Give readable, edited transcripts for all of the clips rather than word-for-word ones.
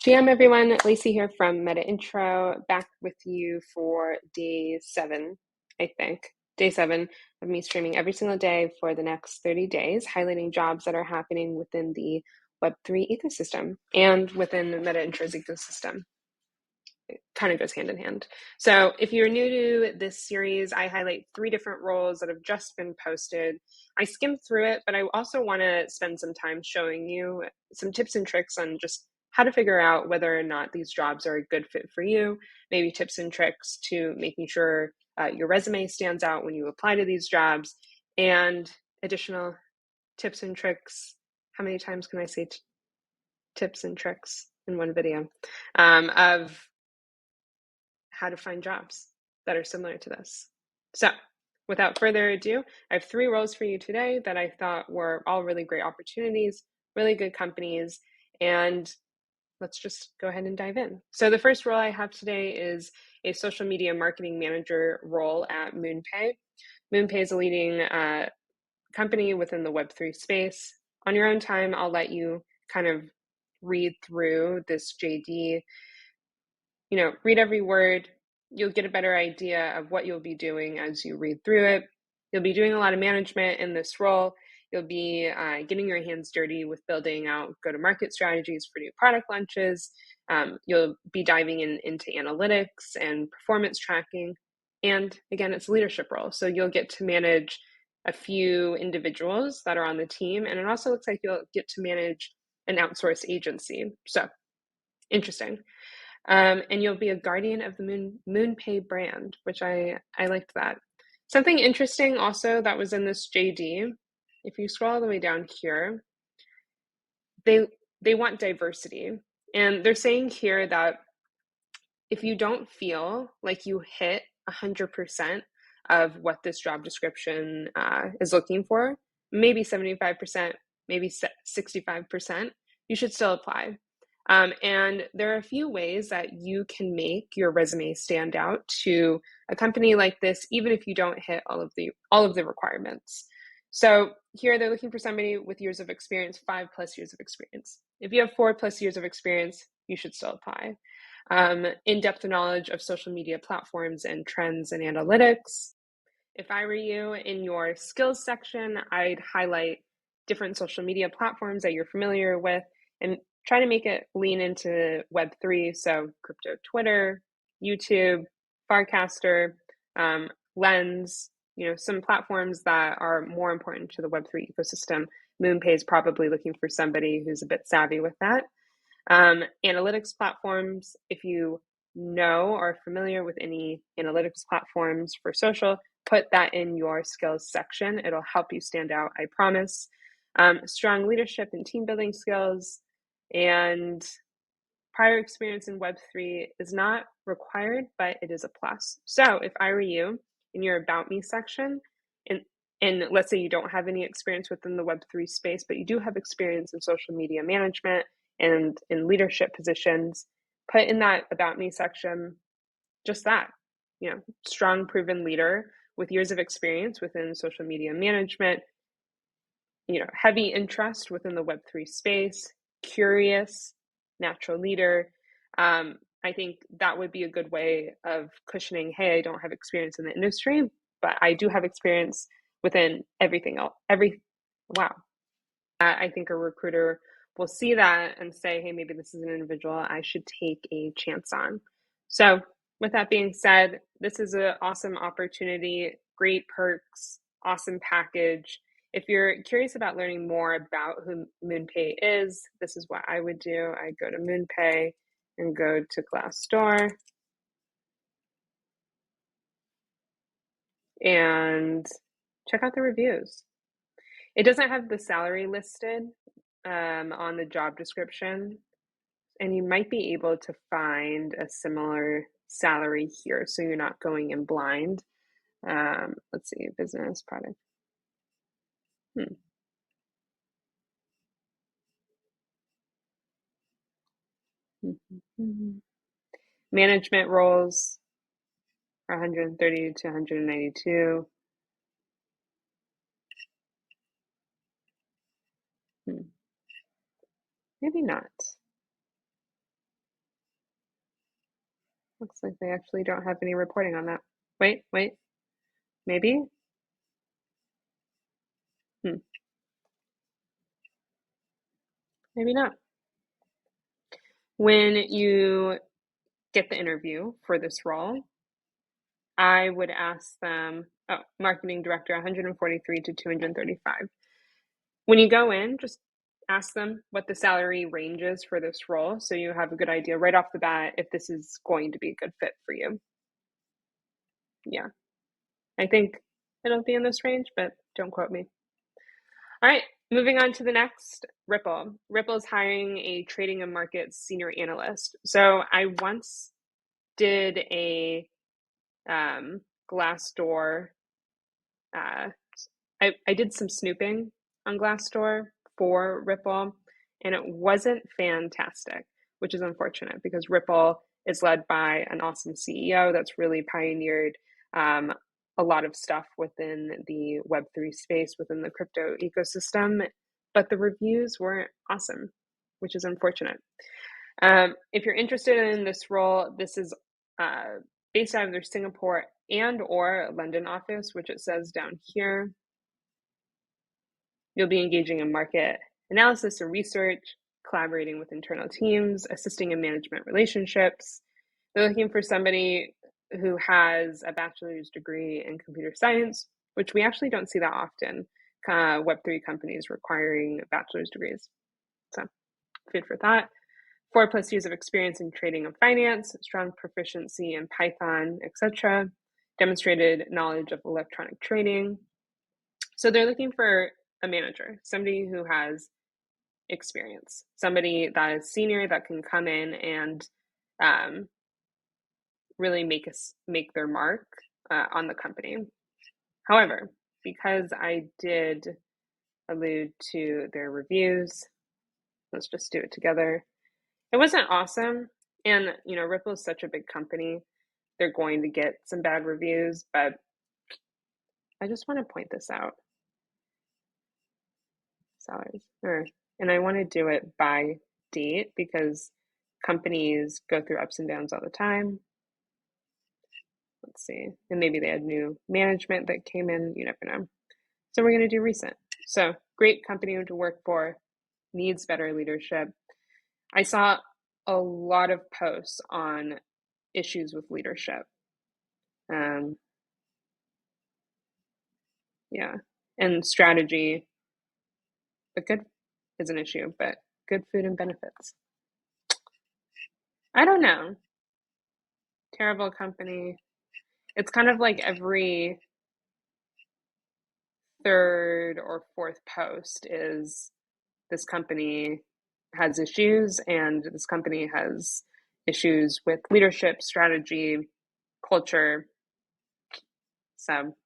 GM everyone, Lacey here from Metaintro, back with you for day 7, I think. Day 7 of me streaming every single day for the next 30 days, highlighting jobs that are happening within the Web3 ecosystem and within Metaintro's ecosystem. It kind of goes hand in hand. So if you're new to this series, I highlight 3 different roles that have just been posted. I skimmed through it, but I also want to spend some time showing you some tips and tricks on just how to figure out whether or not these jobs are a good fit for you, maybe tips and tricks to making sure your resume stands out when you apply to these jobs, and additional tips and tricks. How many times can I say tips and tricks in one video? Of how to find jobs that are similar to this. So without further ado, I have 3 roles for you today that I thought were all really great opportunities, really good companies, and let's just go ahead and dive in. So the first role I have today is a social media marketing manager role at MoonPay. MoonPay is a leading company within the Web3 space. On your own time, I'll let you kind of read through this JD. Read every word. You'll get a better idea of what you'll be doing as you read through it. You'll be doing a lot of management in this role. You'll be getting your hands dirty with building out go-to-market strategies for new product launches. You'll be diving into analytics and performance tracking. And again, it's a leadership role. So you'll get to manage a few individuals that are on the team. And it also looks like you'll get to manage an outsourced agency. So interesting. And you'll be a guardian of the MoonPay brand, which I liked that. Something interesting also that was in this JD, if you scroll all the way down here, they want diversity. And they're saying here that if you don't feel like you hit 100% of what this job description is looking for, maybe 75%, maybe 65%, you should still apply. And there are a few ways that you can make your resume stand out to a company like this, even if you don't hit all of the requirements. So here they're looking for somebody with years of experience, 5+ years of experience. If you have 4+ years of experience, you should still apply. In-depth knowledge of social media platforms and trends and analytics. If I were you, in your skills section, I'd highlight different social media platforms that you're familiar with and try to make it lean into Web3, so crypto Twitter, YouTube, Farcaster, Lens, some platforms that are more important to the Web3 ecosystem. MoonPay is probably looking for somebody who's a bit savvy with that. Analytics platforms, if you know or are familiar with any analytics platforms for social, put that in your skills section. It'll help you stand out, I promise. Strong leadership and team building skills, and prior experience in Web3 is not required, but it is a plus. So if I were you, in your About Me section, and let's say you don't have any experience within the Web3 space, but you do have experience in social media management and in leadership positions, put in that About Me section just that, strong, proven leader with years of experience within social media management, heavy interest within the Web3 space, curious, natural leader. I think that would be a good way of cushioning, hey, I don't have experience in the industry, but I do have experience within everything else. Wow. I think a recruiter will see that and say, hey, maybe this is an individual I should take a chance on. So with that being said, this is an awesome opportunity, great perks, awesome package. If you're curious about learning more about who MoonPay is, this is what I would do. I go to MoonPay and go to Glassdoor and check out the reviews. It doesn't have the salary listed on the job description, and you might be able to find a similar salary here, so you're not going in blind. Let's see, business product. Management roles are 130 to 192. Maybe not. Looks like they actually don't have any reporting on that. Wait, maybe? Maybe not. When you get the interview for this role, I would ask them, marketing director, 143 to 235. When you go in, just ask them what the salary range is for this role so you have a good idea right off the bat if this is going to be a good fit for you. Yeah, I think it'll be in this range, but don't quote me. All right, moving on to the next, Ripple. Ripple is hiring a trading and markets senior analyst. So I once did a Glassdoor. I did some snooping on Glassdoor for Ripple, and it wasn't fantastic, which is unfortunate because Ripple is led by an awesome CEO that's really pioneered a lot of stuff within the Web3 space, within the crypto ecosystem, but the reviews weren't awesome, which is unfortunate. If you're interested in this role, this is based out of their Singapore and or London office, which it says down here. You'll be engaging in market analysis and research, collaborating with internal teams, assisting in management relationships. They're looking for somebody who has a bachelor's degree in computer science, which we actually don't see that often. Web3 companies requiring bachelor's degrees. So, food for thought. 4+ years of experience in trading and finance, strong proficiency in Python, etc., demonstrated knowledge of electronic trading. So they're looking for a manager, somebody who has experience, somebody that is senior that can come in and really make their mark on the company. However, because I did allude to their reviews, let's just do it together. It wasn't awesome. And, Ripple is such a big company. They're going to get some bad reviews, but I just want to point this out. Salaries. And I want to do it by date because companies go through ups and downs all the time. Let's see. And maybe they had new management that came in. You never know. So we're going to do recent. So great company to work for, needs better leadership. I saw a lot of posts on issues with leadership. Yeah. And strategy, but good is an issue, but good food and benefits. I don't know. Terrible company. It's kind of like every third or fourth post is this company has issues and this company has issues with leadership, strategy, culture. So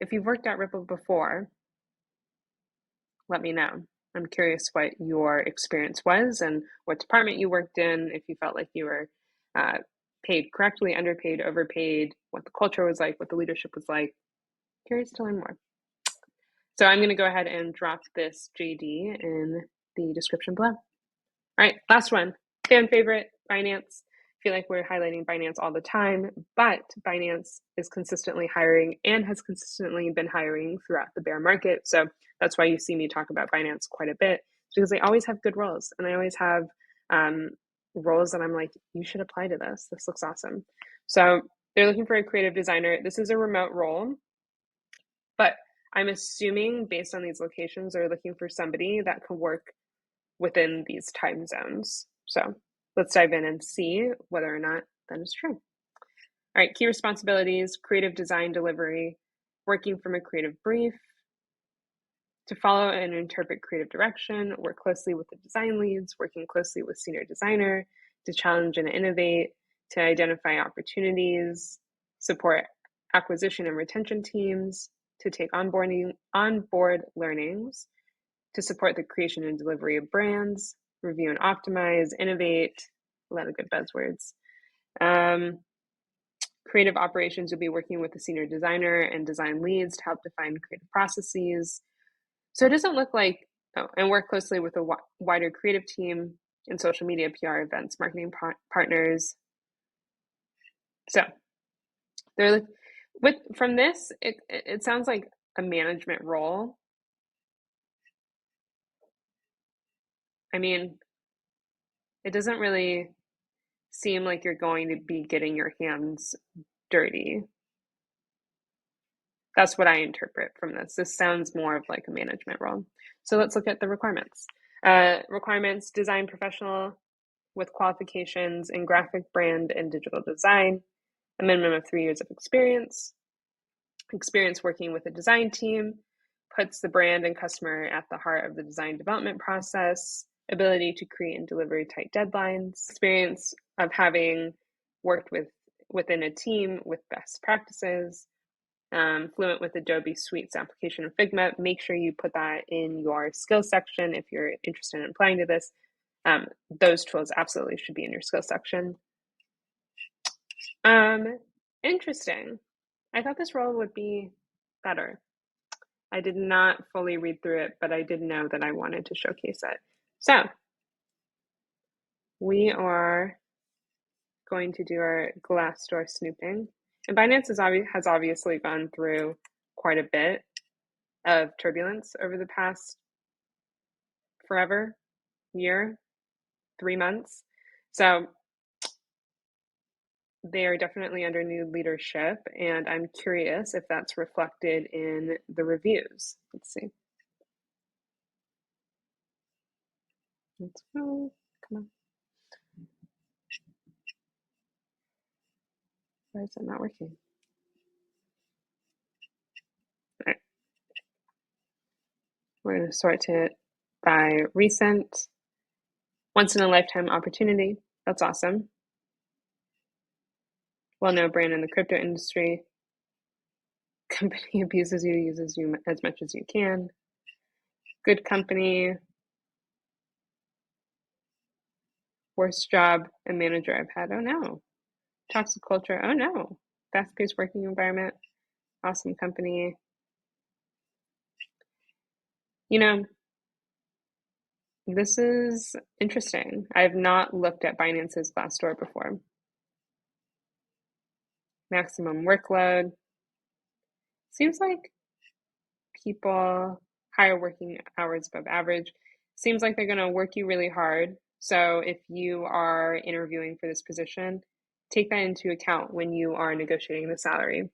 if you've worked at Ripple before, let me know. I'm curious what your experience was and what department you worked in, if you felt like you were paid correctly, underpaid, overpaid, what the culture was like, what the leadership was like. Curious to learn more. So I'm going to go ahead and drop this JD in the description below. All right, last one. Fan favorite, Binance. I feel like we're highlighting Binance all the time, but Binance is consistently hiring and has consistently been hiring throughout the bear market. So that's why you see me talk about Binance quite a bit, because they always have good roles and they always have roles that I'm like, you should apply to this. This looks awesome. So they're looking for a creative designer. This is a remote role, but I'm assuming based on these locations, they're looking for somebody that can work within these time zones. So let's dive in and see whether or not that is true. All right, key responsibilities, creative design delivery, working from a creative brief, to follow and interpret creative direction, work closely with the design leads, working closely with senior designer, to challenge and innovate, to identify opportunities, support acquisition and retention teams, to take on board learnings, to support the creation and delivery of brands, review and optimize, innovate, a lot of good buzzwords. Creative operations will be working with the senior designer and design leads to help define creative processes. So it doesn't look like, and work closely with a wider creative team in social media, PR events, marketing partners. So they're from this, it sounds like a management role. I mean, it doesn't really seem like you're going to be getting your hands dirty. That's what I interpret from this. This sounds more of like a management role. So let's look at the requirements. Requirements: design professional with qualifications in graphic, brand, and digital design, a minimum of 3 years of experience working with a design team, puts the brand and customer at the heart of the design development process, ability to create and deliver tight deadlines, experience of having worked within a team with best practices, fluent with Adobe Suites application of Figma. Make sure you put that in your skills section if you're interested in applying to this. Those tools absolutely should be in your skills section. Interesting. I thought this role would be better. I did not fully read through it, but I did know that I wanted to showcase it. So we are going to do our Glassdoor snooping. And Binance has obviously gone through quite a bit of turbulence over the past forever, year, 3 months. So they are definitely under new leadership, and I'm curious if that's reflected in the reviews. Let's see. Let's go. Come on. Why is it not working? All right. We're going to sort it by recent. Once in a lifetime opportunity. That's awesome. Well-known brand in the crypto industry. Company abuses you, uses you as much as you can. Good company. Worst job and manager I've had. Oh no. Toxic culture. Oh no. Fast-paced working environment. Awesome company. You know, this is interesting. I've not looked at Binance's Glassdoor before. Maximum workload. Seems like people higher working hours above average. Seems like they're going to work you really hard. So if you are interviewing for this position, take that into account when you are negotiating the salary.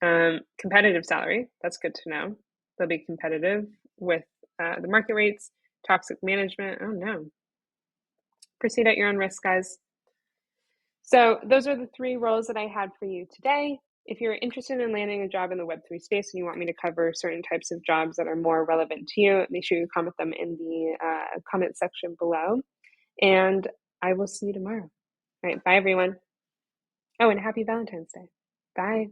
Competitive salary, that's good to know. They'll be competitive with the market rates. Toxic management, oh no. Proceed at your own risk, guys. So those are the 3 roles that I had for you today. If you're interested in landing a job in the Web3 space and you want me to cover certain types of jobs that are more relevant to you, make sure you comment them in the comment section below. And I will see you tomorrow. All right, bye everyone. Oh, and happy Valentine's Day. Bye.